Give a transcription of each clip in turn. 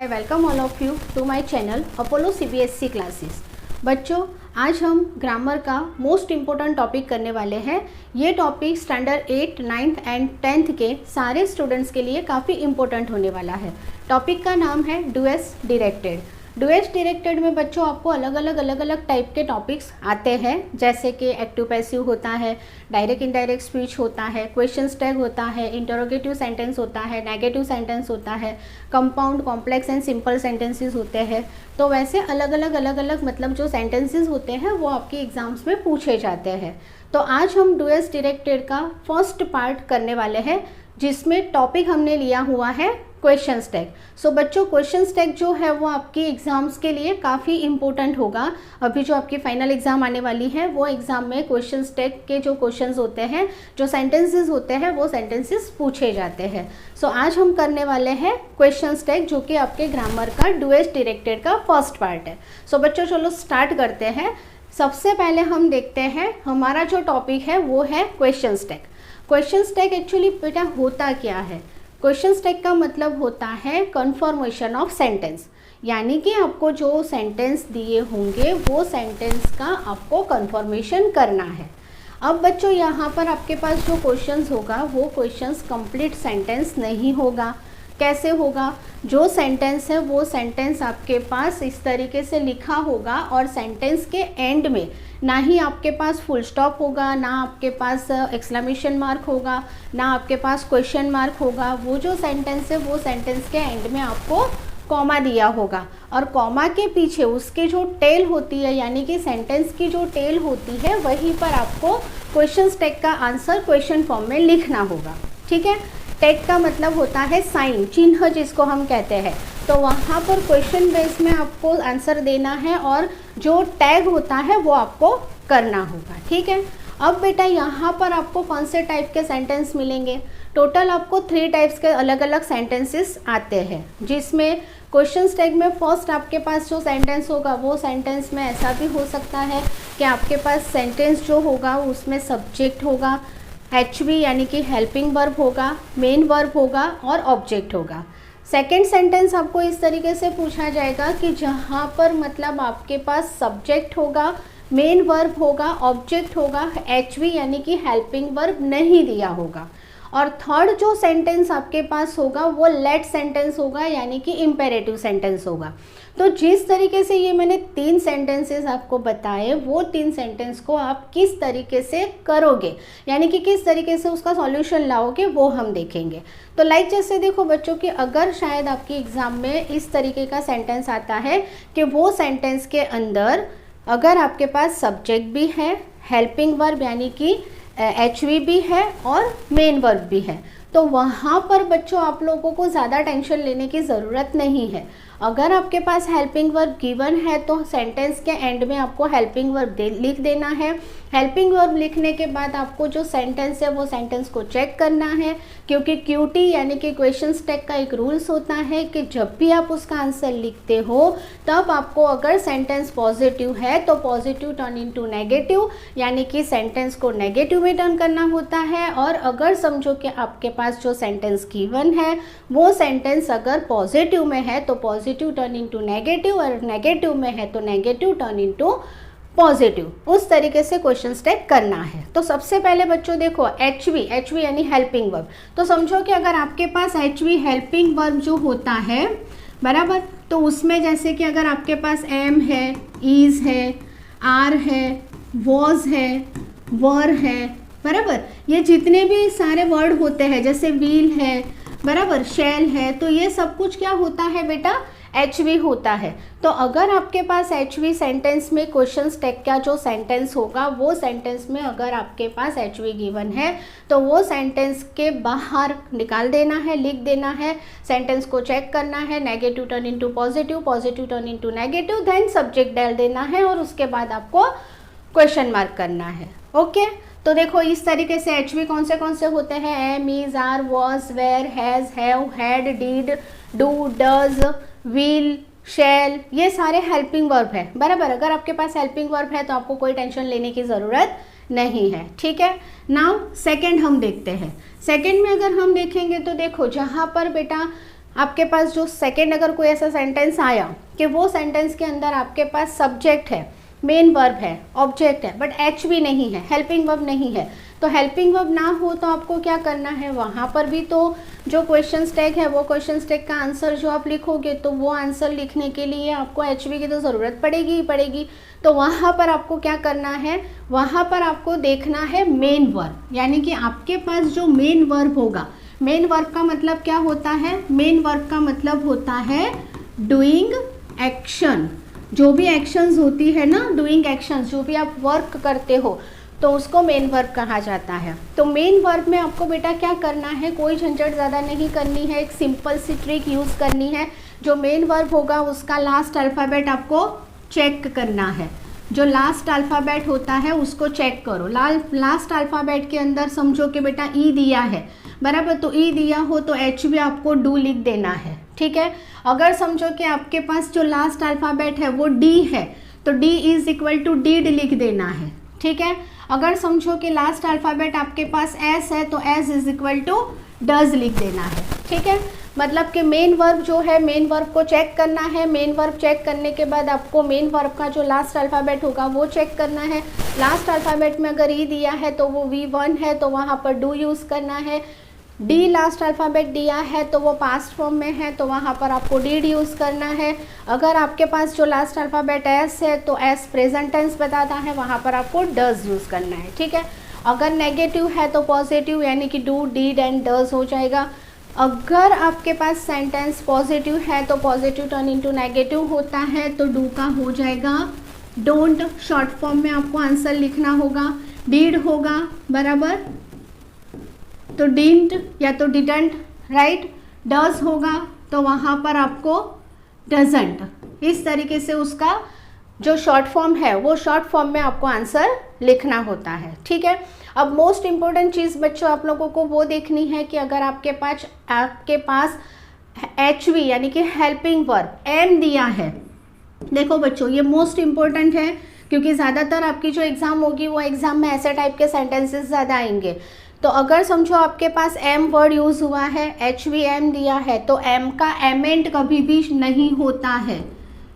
I welcome all of you to my channel Apollo CBSE classes. बच्चों, आज हम grammar का मोस्ट इम्पोर्टेंट टॉपिक करने वाले हैं। ये topic standard 8, 9th and 10th के सारे स्टूडेंट्स के लिए काफ़ी इम्पोर्टेंट होने वाला है। टॉपिक का नाम है डुएस डायरेक्टेड। डुएस डायरेक्टेड में बच्चों आपको अलग अलग टाइप के टॉपिक्स आते हैं, जैसे कि एक्टिव पैसिव होता है, डायरेक्ट इनडायरेक्ट स्पीच होता है, क्वेश्चन टैग होता है, इंटरोगेटिव सेंटेंस होता है, नेगेटिव सेंटेंस होता है, compound, complex and simple sentences होते हैं। तो वैसे अलग अलग मतलब जो सेंटेंसेस होते हैं वो आपके एग्जाम्स में पूछे जाते हैं। तो आज हम डुएस डायरेक्टेड का फर्स्ट पार्ट करने वाले हैं, जिसमें टॉपिक हमने लिया हुआ है क्वेश्चन टैग। सो बच्चों, क्वेश्चन टैग जो है वो आपके एग्जाम्स के लिए काफ़ी इंपॉर्टेंट होगा। अभी जो आपकी फाइनल एग्जाम आने वाली है वो एग्जाम में क्वेश्चन टैग के जो क्वेश्चंस होते हैं, जो सेंटेंसेस होते हैं, वो सेंटेंसेस पूछे जाते हैं। सो आज हम करने वाले हैं क्वेश्चन टैग, जो कि आपके ग्रामर का डुएस डायरेक्टेड का फर्स्ट पार्ट है। सो बच्चों, चलो स्टार्ट करते हैं। सबसे पहले हम देखते हैं हमारा जो टॉपिक है वो है question tag. Question tag actually बेटा होता क्या है? क्वेश्चन टैग का मतलब होता है कन्फर्मेशन ऑफ सेंटेंस, यानी कि आपको जो सेंटेंस दिए होंगे वो सेंटेंस का आपको कन्फर्मेशन करना है। अब बच्चों, यहाँ पर आपके पास जो क्वेश्चंस होगा वो क्वेश्चंस कंप्लीट सेंटेंस नहीं होगा। कैसे होगा? जो सेंटेंस है वो सेंटेंस आपके पास इस तरीके से लिखा होगा और सेंटेंस के एंड में ना ही आपके पास फुल स्टॉप होगा, ना आपके पास एक्सक्लेमेशन मार्क होगा, ना आपके पास क्वेश्चन मार्क होगा। वो जो सेंटेंस है वो सेंटेंस के एंड में आपको कॉमा दिया होगा, और कॉमा के पीछे उसके जो टेल होती है, यानी कि सेंटेंस की जो टेल होती है, वहीं पर आपको क्वेश्चन टैग का आंसर क्वेश्चन फॉर्म में लिखना होगा। ठीक है? टैग का मतलब होता है साइन, चिन्ह जिसको हम कहते हैं। तो वहाँ पर क्वेश्चन बेस में आपको आंसर देना है और जो टैग होता है वो आपको करना होगा। ठीक है? अब बेटा, यहाँ पर आपको कौन से टाइप के सेंटेंस मिलेंगे? टोटल आपको 3 टाइप्स के अलग अलग सेंटेंसेस आते हैं, जिसमें क्वेश्चन टैग में फर्स्ट आपके पास जो सेंटेंस होगा वो सेंटेंस में ऐसा भी हो सकता है कि आपके पास सेंटेंस जो होगा उसमें सब्जेक्ट होगा, HV यानी कि हेल्पिंग वर्ब होगा, मेन वर्ब होगा और ऑब्जेक्ट होगा। सेकेंड सेंटेंस आपको इस तरीके से पूछा जाएगा कि जहाँ पर मतलब आपके पास सब्जेक्ट होगा, मेन वर्ब होगा, ऑब्जेक्ट होगा, HV यानी कि हेल्पिंग वर्ब नहीं दिया होगा। और थर्ड जो सेंटेंस आपके पास होगा वो लेट सेंटेंस होगा, यानी कि इम्पेरेटिव सेंटेंस होगा। तो जिस तरीके से ये मैंने 3 सेंटेंसेस आपको बताए, वो 3 सेंटेंस को आप किस तरीके से करोगे, यानी कि किस तरीके से उसका सॉल्यूशन लाओगे, वो हम देखेंगे। तो लाइक जैसे देखो बच्चों कि अगर शायद आपके एग्ज़ाम में इस तरीके का सेंटेंस आता है कि वो सेंटेंस के अंदर अगर आपके पास सब्जेक्ट भी है, हेल्पिंग वर्ब यानी कि HV भी है और मेन वर्ब भी है, तो वहाँ पर बच्चों आप लोगों को ज़्यादा टेंशन लेने की ज़रूरत नहीं है। अगर आपके पास हेल्पिंग वर्ब गिवन है तो सेंटेंस के एंड में आपको हेल्पिंग वर्ब लिख देना है। हेल्पिंग वर्ब लिखने के बाद आपको जो सेंटेंस है वो सेंटेंस को चेक करना है, क्योंकि QT यानी कि क्वेश्चन टैग का एक रूल्स होता है कि जब भी आप उसका आंसर लिखते हो तब आपको अगर सेंटेंस पॉजिटिव है तो पॉजिटिव टर्न इनटू नेगेटिव, यानी कि सेंटेंस को नेगेटिव में टर्न करना होता है। और अगर समझो कि आपके पास जो सेंटेंस गिवन है वो सेंटेंस अगर पॉजिटिव में है तो पॉजिटिव टर्न इनटू नेगेटिव, और नेगेटिव में है तो नेगेटिव टर्न इनटू पॉजिटिव। उस तरीके से क्वेश्चन टैग करना है। तो सबसे पहले बच्चों देखो, HV यानी हेल्पिंग वर्ब। तो समझो कि अगर आपके पास HV हेल्पिंग वर्ब जो होता है, बराबर, तो उसमें जैसे कि अगर आपके पास am है, is है, are है, was है, were है, बराबर, ये जितने भी सारे वर्ड होते हैं, जैसे will है, बराबर, shall है, तो ये सब कुछ क्या होता है बेटा? HV होता है। तो अगर आपके पास HV सेंटेंस में क्वेश्चन टैग का जो सेंटेंस होगा वो सेंटेंस में अगर आपके पास HV गिवन है तो वो सेंटेंस के बाहर निकाल देना है, लिख देना है, सेंटेंस को चेक करना है, negative turn into positive, positive turn into negative, then subject डाल देना है और उसके बाद आपको क्वेश्चन मार्क करना है। ओके? तो देखो इस तरीके से HV कौन से होते हैं? am, is, are, was, were, has, have, had, did, do, does, will, shall, ये सारे हेल्पिंग वर्ब है, बराबर। अगर आपके पास हेल्पिंग वर्ब है तो आपको कोई टेंशन लेने की ज़रूरत नहीं है। ठीक है? नाउ सेकंड हम देखते हैं। सेकंड में अगर हम देखेंगे तो देखो जहाँ पर बेटा आपके पास जो सेकेंड अगर कोई ऐसा सेंटेंस आया कि वो सेंटेंस के अंदर आपके पास सब्जेक्ट है, मेन वर्ब है, ऑब्जेक्ट है, बट एच भी नहीं है, हेल्पिंग वर्ब नहीं है, तो हेल्पिंग वर्ब ना हो तो आपको क्या करना है, वहाँ पर भी तो जो क्वेश्चन टैग है वो क्वेश्चन टैग का आंसर जो आप लिखोगे तो वो आंसर लिखने के लिए आपको एच वी की तो ज़रूरत पड़ेगी ही पड़ेगी। तो वहाँ पर आपको क्या करना है, वहाँ पर आपको देखना है मेन वर्ब, यानी कि आपके पास जो मेन वर्ब होगा, मेन वर्ब का मतलब क्या होता है, मेन वर्ब का मतलब होता है डूइंग एक्शन। जो भी एक्शंस होती है ना, डूइंग एक्शंस, जो भी आप वर्क करते हो तो उसको मेन वर्ब कहा जाता है। तो मेन वर्ब में आपको बेटा क्या करना है, कोई झंझट ज़्यादा नहीं करनी है, एक सिंपल सी ट्रिक यूज़ करनी है। जो मेन वर्ब होगा उसका लास्ट अल्फ़ाबेट आपको चेक करना है, जो लास्ट अल्फ़ाबेट होता है उसको चेक करो। लास्ट अल्फ़ाबेट के अंदर समझो कि बेटा ई दिया है, बराबर, तो ई दिया हो तो एच भी आपको डू लिख देना है, ठीक है। अगर समझो कि आपके पास जो लास्ट अल्फ़ाबेट है वो डी है तो D is equal to did लिख देना है, ठीक है। अगर समझो कि लास्ट अल्फ़ाबेट आपके पास एस है तो S is equal to does लिख देना है, ठीक है। मतलब कि मेन वर्ब जो है, मेन वर्ब को चेक करना है। मेन वर्ब चेक करने के बाद आपको मेन वर्ब का जो लास्ट अल्फ़ाबेट होगा वो चेक करना है। लास्ट अल्फ़ाबेट में अगर ई दिया है तो वो V1 है तो वहाँ पर डू यूज़ करना है। डी लास्ट अल्फ़ाबेट दिया है तो वो पास्ट फॉर्म में है तो वहाँ पर आपको डीड यूज़ करना है। अगर आपके पास जो लास्ट अल्फ़ाबेट एस है तो एस प्रेजेंट टेंस बताता है, वहाँ पर आपको डज यूज़ करना है, ठीक है। अगर नेगेटिव है तो पॉजिटिव, यानी कि डू, डीड एंड डज हो जाएगा। अगर आपके पास सेंटेंस पॉजिटिव है तो पॉजिटिव टर्न इनटू नेगेटिव होता है तो डू का हो जाएगा डोंट, शॉर्ट फॉर्म में आपको आंसर लिखना होगा। डीड होगा, बराबर, तो डिडंट या तो डिडंट, राइट। डज होगा तो वहाँ पर आपको डजंट। इस तरीके से उसका जो शॉर्ट फॉर्म है वो शॉर्ट फॉर्म में आपको आंसर लिखना होता है, ठीक है। अब मोस्ट इम्पोर्टेंट चीज़ बच्चों आप लोगों को वो देखनी है कि अगर आपके पास एच वी यानी कि हेल्पिंग वर्ब एम दिया है, देखो बच्चों ये मोस्ट इम्पोर्टेंट है क्योंकि ज़्यादातर आपकी जो एग्ज़ाम होगी वो एग्ज़ाम में ऐसे टाइप के सेंटेंसेस ज़्यादा आएंगे। तो अगर समझो आपके पास एम वर्ड यूज़ हुआ है, एच वी एम दिया है, तो एम का एमेंट कभी भी नहीं होता है,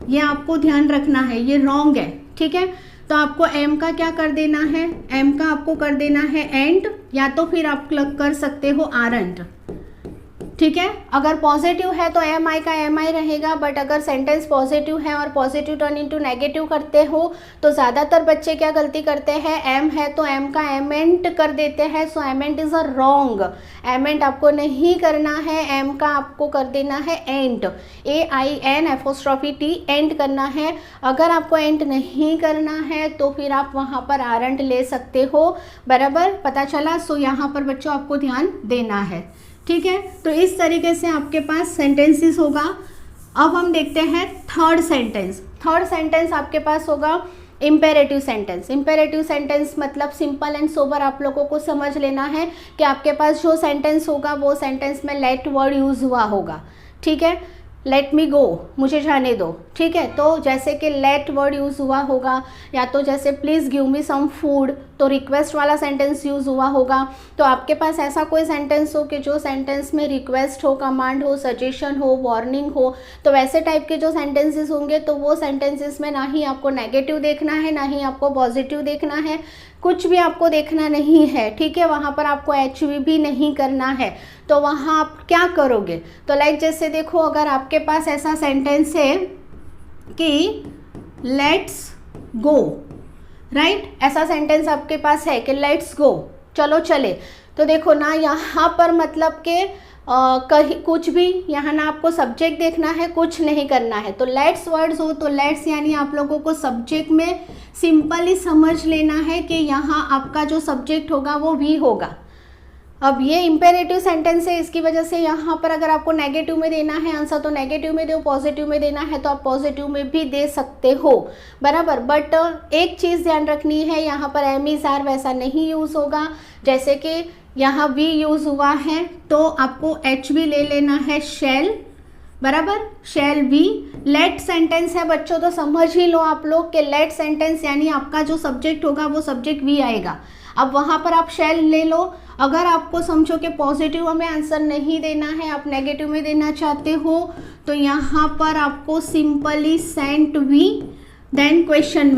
ये आपको ध्यान रखना है, ये रॉन्ग है, ठीक है। तो आपको एम का क्या कर देना है, एम का आपको कर देना है एंड, या तो फिर आप कर सकते हो आरंट, ठीक है। अगर पॉजिटिव है तो एम आई का एम आई रहेगा, बट अगर सेंटेंस पॉजिटिव है और पॉजिटिव टर्न इनटू नेगेटिव करते हो तो ज़्यादातर बच्चे क्या गलती करते हैं, एम है तो एम का एमेंट कर देते हैं। सो एमेंट इज़ अ रॉन्ग, एमेंट आपको नहीं करना है, एम का आपको कर देना है एंट, AIN एंट करना है। अगर आपको एंट नहीं करना है तो फिर आप वहाँ पर आरंट ले सकते हो, बराबर, पता चला। सो यहाँ पर बच्चों आपको ध्यान देना है, ठीक है। तो इस तरीके से आपके पास सेंटेंसेस होगा। अब हम देखते हैं थर्ड सेंटेंस। थर्ड सेंटेंस आपके पास होगा इम्पेरेटिव सेंटेंस। इम्पेरेटिव सेंटेंस मतलब सिंपल एंड सोबर आप लोगों को समझ लेना है कि आपके पास जो सेंटेंस होगा वो सेंटेंस में लेट वर्ड यूज़ हुआ होगा, ठीक है। लेट मी गो, मुझे जाने दो, ठीक है। तो जैसे कि लेट वर्ड यूज़ हुआ होगा, या तो जैसे please give me some food तो रिक्वेस्ट वाला सेंटेंस यूज़ हुआ होगा। तो आपके पास ऐसा कोई सेंटेंस हो कि जो सेंटेंस में रिक्वेस्ट हो, कमांड हो, सजेशन हो, वार्निंग हो, तो वैसे टाइप के जो सेंटेंसेस होंगे तो वो सेंटेंसेस में ना ही आपको नेगेटिव देखना है ना ही आपको पॉजिटिव देखना है, कुछ भी आपको देखना नहीं है, ठीक है। वहाँ पर आपको एच भी नहीं करना है। तो वहाँ आप क्या करोगे, तो लाइक जैसे देखो अगर आपके पास ऐसा सेंटेंस है कि लेट्स गो, राइट, ऐसा सेंटेंस आपके पास है कि लेट्स गो, चलो चले, तो देखो ना यहाँ पर मतलब कि कहीं कुछ भी यहाँ ना आपको सब्जेक्ट देखना है, कुछ नहीं करना है। तो लेट्स वर्ड्स हो तो लेट्स यानी आप लोगों को सब्जेक्ट में सिंपली समझ लेना है कि यहाँ आपका जो सब्जेक्ट होगा वो भी होगा। अब ये इम्पेरेटिव सेंटेंस है, इसकी वजह से यहाँ पर अगर आपको नेगेटिव में देना है आंसर तो नेगेटिव में दो, पॉजिटिव में देना है तो आप पॉजिटिव में भी दे सकते हो, बराबर। बट एक चीज़ ध्यान रखनी है, यहाँ पर एम इज आर वैसा नहीं यूज़ होगा। जैसे कि यहाँ वी यूज़ हुआ है तो आपको एच भी ले लेना है, शैल, बराबर, शैल वी। लेट सेंटेंस है बच्चों तो समझ ही लो आप लोग कि लेट सेंटेंस यानी आपका जो सब्जेक्ट होगा वो सब्जेक्ट वी आएगा। अब वहाँ पर आप शैल ले लो। अगर आपको समझो कि पॉजिटिव में आंसर नहीं देना है, आप नेगेटिव में देना चाहते हो, तो यहाँ पर आपको simply sent we then question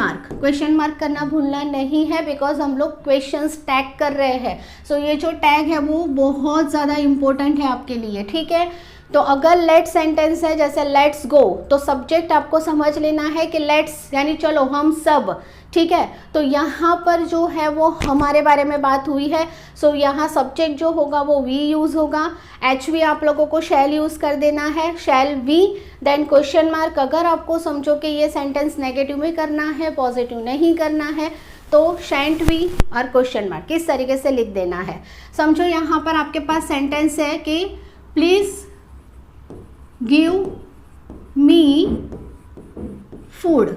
mark करना भूलना नहीं है, बिकॉज हम लोग क्वेश्चंस टैग कर रहे हैं। सो ये जो टैग है वो बहुत ज़्यादा इम्पोर्टेंट है आपके लिए, ठीक है। तो अगर लेट सेंटेंस है जैसे लेट्स गो, तो सब्जेक्ट आपको समझ लेना है कि लेट्स यानी चलो हम सब, ठीक है। तो यहाँ पर जो है वो हमारे बारे में बात हुई है। सो यहाँ सब्जेक्ट जो होगा वो वी यूज़ होगा। एच वी आप लोगों को शैल यूज़ कर देना है, shall we then question mark. अगर आपको समझो कि ये सेंटेंस नेगेटिव में करना है, पॉजिटिव नहीं करना है, तो शैंट वी और क्वेश्चन मार्क किस तरीके से लिख देना है। समझो यहाँ पर आपके पास सेंटेंस है कि please give me food,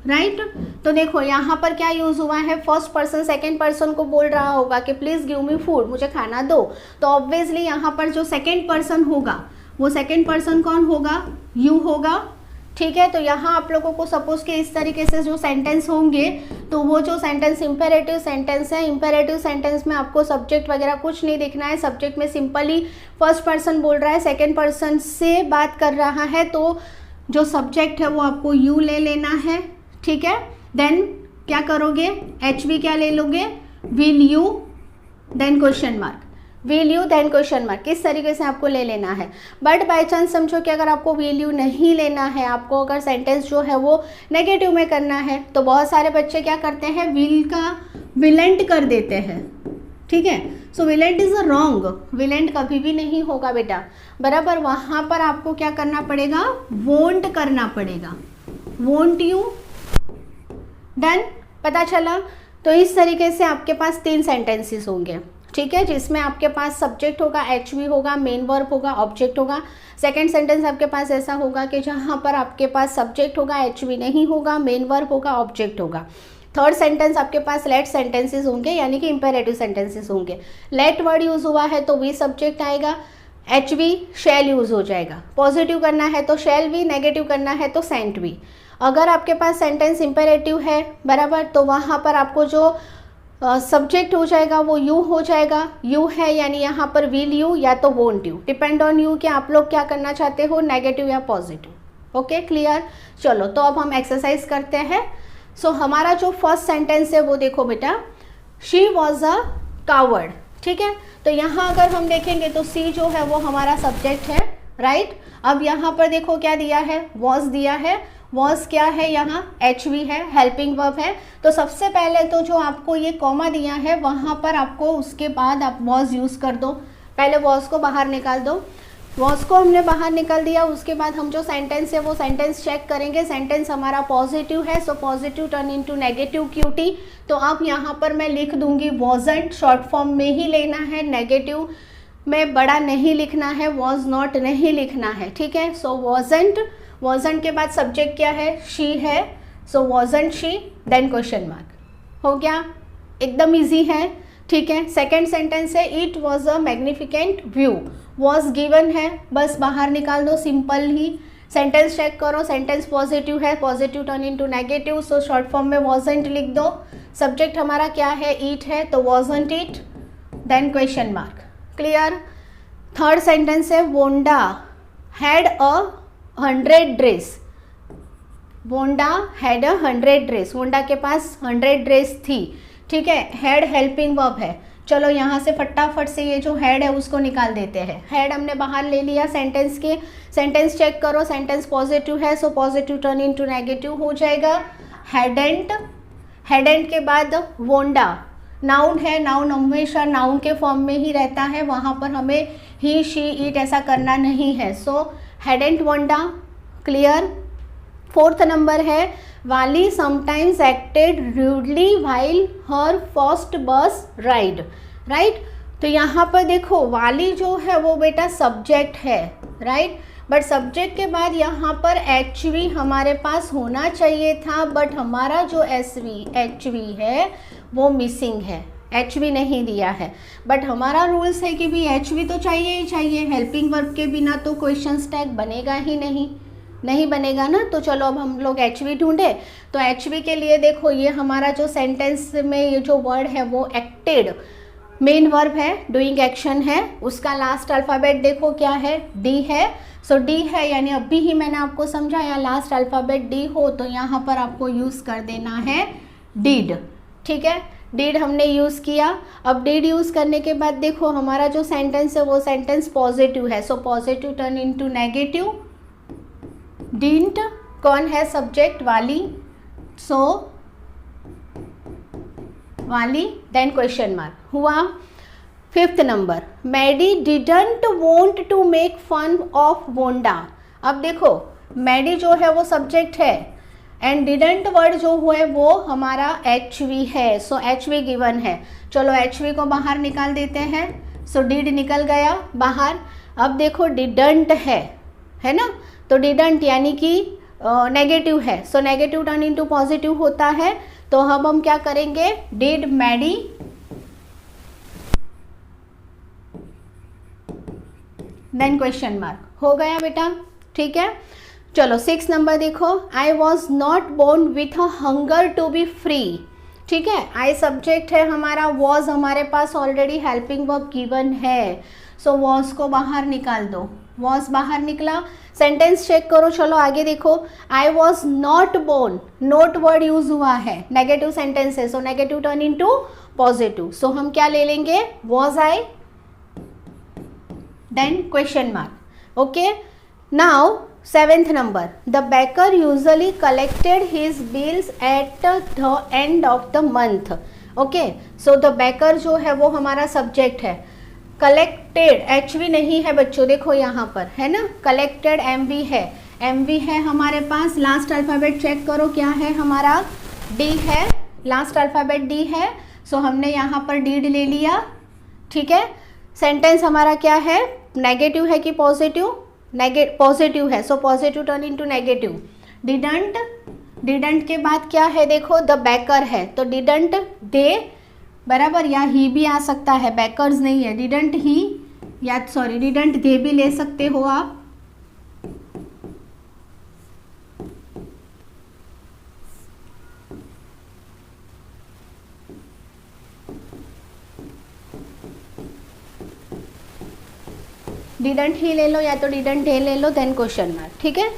right. तो देखो यहाँ पर क्या यूज़ हुआ है, फर्स्ट पर्सन सेकेंड पर्सन को बोल रहा होगा कि प्लीज़ गिव मी फूड, मुझे खाना दो। तो ऑब्वियसली यहाँ पर जो सेकेंड पर्सन होगा वो सेकेंड पर्सन कौन होगा, यू होगा, ठीक है। तो यहाँ आप लोगों को सपोज के इस तरीके से जो सेंटेंस होंगे, तो वो जो सेंटेंस इंपेरेटिव सेंटेंस है, इंपेरेटिव सेंटेंस में आपको सब्जेक्ट वगैरह कुछ नहीं दिखना है। सब्जेक्ट में सिंपली फर्स्ट पर्सन बोल रहा है, सेकेंड पर्सन से बात कर रहा है, तो जो सब्जेक्ट है वो आपको यू ले लेना है, ठीक है। देन क्या करोगे, एच वी क्या ले लोगे, will you then question mark, will you then question mark, किस तरीके से आपको ले लेना है। बट बाय चांस समझो कि अगर आपको विल यू नहीं लेना है, आपको अगर सेंटेंस जो है वो नेगेटिव में करना है, तो बहुत सारे बच्चे क्या करते हैं, विल का विलेंट कर देते हैं, ठीक है। सो विलेंट इज अ रॉन्ग, विलेंट कभी भी नहीं होगा बेटा, बराबर। वहाँ पर आपको क्या करना पड़ेगा, वोंट करना पड़ेगा, वोंट यू, डन, पता चला। तो इस तरीके से आपके पास 3 सेंटेंसेस होंगे, ठीक है, जिसमें आपके पास सब्जेक्ट होगा, एच वी होगा, मेन वर्ब होगा, ऑब्जेक्ट होगा। सेकंड सेंटेंस आपके पास ऐसा होगा कि जहाँ पर आपके पास सब्जेक्ट होगा, एच वी नहीं होगा, मेन वर्ब होगा, ऑब्जेक्ट होगा। थर्ड सेंटेंस आपके पास लेट सेंटेंसेस होंगे, यानी कि इंपेरेटिव सेंटेंसेस होंगे। लेट वर्ड यूज़ हुआ है तो वी सब्जेक्ट आएगा, एच वी शैल यूज़ हो जाएगा। पॉजिटिव करना है तो शैल वी, नेगेटिव करना है तो सेंट वी। अगर आपके पास सेंटेंस इंपेरेटिव है, बराबर, तो वहाँ पर आपको जो सब्जेक्ट हो जाएगा वो यू हो जाएगा। यू है यानी यहाँ पर विल यू या तो won't you, depend on you कि आप लोग क्या करना चाहते हो, नेगेटिव या पॉजिटिव। Okay, clear. चलो तो अब हम एक्सरसाइज करते हैं। सो हमारा जो फर्स्ट सेंटेंस है वो देखो बेटा, शी वॉज अ कावर्ड, ठीक है। तो यहाँ अगर हम देखेंगे तो सी जो है वो हमारा सब्जेक्ट है, राइट। अब यहाँ पर देखो क्या दिया है, वॉज दिया है। वॉज क्या है, यहाँ एच वी है, हेल्पिंग वर्ब है। तो सबसे पहले तो जो आपको ये कॉमा दिया है वहाँ पर आपको उसके बाद आप वॉज यूज़ कर दो। पहले वॉज को बाहर निकाल दो, वॉज को हमने बाहर निकाल दिया। उसके बाद हम जो सेंटेंस है वो सेंटेंस चेक करेंगे। सेंटेंस हमारा पॉजिटिव है, so positive turn into negative क्यूटी। तो अब यहाँ पर मैं लिख दूंगी वॉजंट, शॉर्ट फॉर्म में ही लेना है, नेगेटिव में बड़ा नहीं लिखना है, वॉज नॉट नहीं लिखना है, ठीक है। सो वॉजंट, वॉजंट के बाद सब्जेक्ट क्या है, शी है, so wasn't she then question mark. हो गया, एकदम इजी है, ठीक है। सेकेंड सेंटेंस है, it was a magnificent view. Was given है, बस बाहर निकाल दो, सिंपल ही। सेंटेंस चेक करो, सेंटेंस पॉजिटिव है, positive turn into negative, so short form में वॉजंट लिख दो। सब्जेक्ट हमारा क्या है, ईट है, तो wasn't it then question mark. Clear. Third sentence है, Wanda had a 100 dress. Wanda had a 100 dress, Wanda के पास 100 ड्रेस थी, ठीक है। हैड हेल्पिंग वर्ब है। चलो यहाँ से फटाफट से ये जो हैड है उसको निकाल देते हैं। हैड हमने बाहर ले लिया सेंटेंस के। सेंटेंस चेक करो, सेंटेंस पॉजिटिव है, so positive turn into negative हो जाएगा। हैडेंट, हैडेंट के बाद वोंडा, नाउन है, नाउन हमेशा नाउन के फॉर्म में ही रहता है, वहाँ पर हमें ही शी इट ऐसा करना नहीं है, so hadn't Wanda. Clear. Fourth number है, Wally sometimes acted rudely while her first bus ride, right. तो यहाँ पर देखो वाली जो है वो बेटा सब्जेक्ट है, राइट। बट सब्जेक्ट के बाद यहाँ पर एच वी हमारे पास होना चाहिए था, बट हमारा जो एस वी एच वी है वो मिसिंग है, एच वी नहीं दिया है। बट हमारा रूल्स है कि भी एच वी तो चाहिए ही चाहिए, हेल्पिंग वर्ब के बिना तो क्वेश्चन टैग बनेगा ही नहीं, नहीं बनेगा ना। तो चलो अब हम लोग एच वी ढूंढे। तो एच वी के लिए देखो ये हमारा जो सेंटेंस में ये जो वर्ड है वो एक्टेड मेन वर्ब है, डूइंग एक्शन है, उसका लास्ट अल्फ़ाबेट देखो क्या है, डी है। सो डी है यानी अभी ही मैंने आपको समझाया लास्ट अल्फ़ाबेट डी हो तो यहाँ पर आपको यूज़ कर देना है डिड। ठीक है, डिड हमने यूज़ किया। अब डिड यूज़ करने के बाद देखो हमारा जो सेंटेंस है वो सेंटेंस पॉजिटिव है। So positive turn into negative. Didn't कौन है subject, Wally, so Wally, then question mark हुआ। Fifth number, Maddy didn't want to make fun of Wanda. अब देखो मैडी जो है वो सब्जेक्ट है एंड डिडंट वर्ड जो है वो हमारा एच वी है। सो एच वी गिवन है। चलो एच वी को बाहर निकाल देते हैं। सो डिड निकल गया बाहर। अब देखो डिडंट है ना, तो डिडंट यानी कि नेगेटिव है। So negative turn into positive होता है। तो अब हम क्या करेंगे, डिड मैडी देन क्वेश्चन मार्क हो गया बेटा। ठीक है, चलो 6 नंबर देखो, I was not born with a hunger to be free. ठीक है, आई सब्जेक्ट है हमारा, वॉज हमारे पास ऑलरेडी हेल्पिंग वर्ब गिवन है। सो वॉज को बाहर निकाल दो, वॉज बाहर निकला। सेंटेंस चेक करो, चलो आगे देखो, I was not born, not word use हुआ है, नेगेटिव सेंटेंस है। So negative turn into positive. So हम क्या ले लेंगे, was I then question mark. Okay, now 7th number, the baker usually collected his bills at the end of the month. Okay, so the baker जो है वो हमारा subject है। collected H we नहीं है बच्चों, देखो यहाँ पर है ना, collected एम वी है, एम वी है हमारे पास। लास्ट अल्फ़ाबेट चेक करो क्या है हमारा, डी है, लास्ट अल्फ़ाबेट डी है। सो हमने यहाँ पर डीड ले लिया। ठीक है, सेंटेंस हमारा क्या है, नेगेटिव है कि पॉजिटिव, पॉजिटिव है। So positive turn into negative. Didn't, didn't के बाद क्या है देखो, द बेकर है, तो डिडंट दे बराबर, या ही भी आ सकता है, बेकर्स नहीं है, डिडंट ही या सॉरी डिडंट दे भी ले सकते हो आप। डिडंट ही ले लो या तो डिडंट डे ले लो, देन क्वेश्चन मार्क। ठीक है,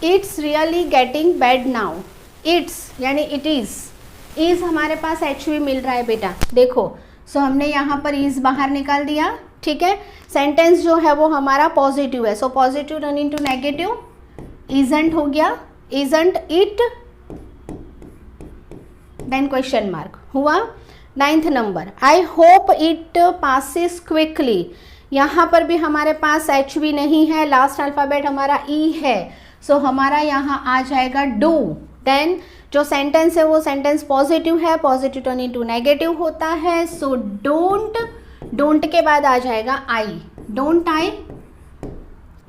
it's really getting bad now. It's यानी इट इज़ हमारे पास एच वी मिल रहा है बेटा, देखो। सो हमने यहाँ पर इज़ बाहर निकाल दिया। ठीक है, सेंटेंस जो है वो हमारा पॉजिटिव है। So positive turn into negative, isn't हो गया, isn't it then question mark हुआ। 9th number, I hope it passes quickly. यहाँ पर भी हमारे पास एच वी नहीं है, लास्ट अल्फ़ाबेट हमारा ई है। सो हमारा यहाँ आ जाएगा डू। देन जो सेंटेंस है वो सेंटेंस पॉजिटिव है, पॉजिटिव टर्न इनटू नेगेटिव होता है। सो डोंट, डोंट के बाद आ जाएगा आई, डोंट आई।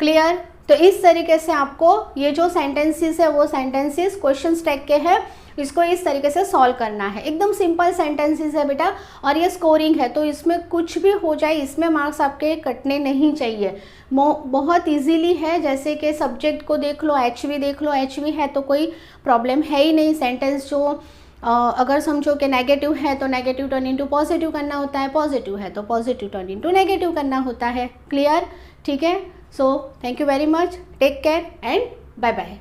क्लियर? तो इस तरीके से आपको ये जो सेंटेंसेस है वो सेंटेंसेस क्वेश्चन टैग के हैं, इसको इस तरीके से सॉल्व करना है। एकदम सिंपल सेंटेंसेस है बेटा, और ये स्कोरिंग है, तो इसमें कुछ भी हो जाए इसमें मार्क्स आपके कटने नहीं चाहिए। बहुत इजीली है, जैसे कि सब्जेक्ट को देख लो, एच वी देख लो, एच वी है तो कोई प्रॉब्लम है ही नहीं। सेंटेंस जो अगर समझो कि नेगेटिव है तो नेगेटिव टर्न इनटू पॉजिटिव करना होता है, पॉजिटिव है तो पॉजिटिव टर्न इनटू नेगेटिव करना होता है। क्लियर? ठीक है, so thank you very much, take care and bye bye.